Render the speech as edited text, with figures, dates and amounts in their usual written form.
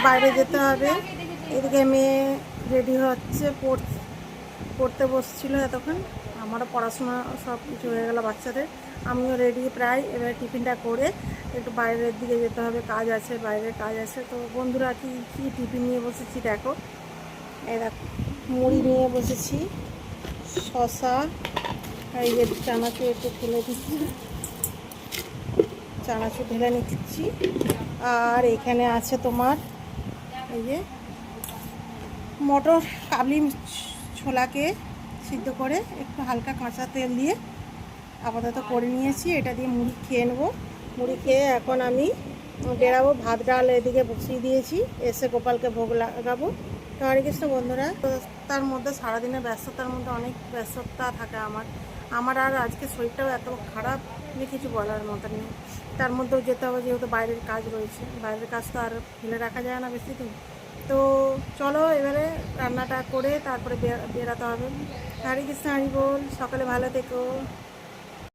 বাইরে যেতে হবে। এদিকে মেয়ে রেডি হচ্ছে, পড়তে বসছিল এতক্ষণ। আমারও পড়াশোনা সব কিছু হয়ে গেল বাচ্চাদের, আমিও রেডি প্রায়। এবার টিফিনটা করে একটু বাইরের দিকে যেতে হবে, কাজ আছে, বাইরের কাজ আছে। তো বন্ধুরা কী কী টিফিন নিয়ে বসেছি দেখো। এই দেখো, মুড়ি নিয়ে বসেছি, শসা, এই যে চানাচুর একটু ঢেলে দিচ্ছি, চানাচুর ঢেলে নিচ্ছি। আর এখানে আছে তোমার এই যে মটর কাবলি ছোলাকে সিদ্ধ করে একটু হালকা কাঁচা তেল দিয়ে আপাতত করে নিয়েছি। এটা দিয়ে মুড়ি খেয়ে নেবো। মুড়ি খেয়ে এখন আমি বেরাবো। ভাত ডাল এদিকে বসিয়ে দিয়েছি, এসে গোপালকে ভোগ লাগাবো। তো হরে কৃষ্ণ বন্ধুরা, তো তার মধ্যে সারাদিনের ব্যস্ততার মধ্যে অনেক ব্যস্ততা থাকে আমার আর আজকে শরীরটাও এত খারাপ যে কিছু বলার মতো নেই। তার মধ্যেও যেতে হবে, যেহেতু বাইরের কাজ রয়েছে। বাইরের কাজ তো আর ফেলে রাখা যায় না বেশি দিন। তো চলো এবারে রান্নাটা করে তারপরে বেরাতে হবে। হরে কৃষ্ণ, হরি বল। সকালে ভালো থেকো।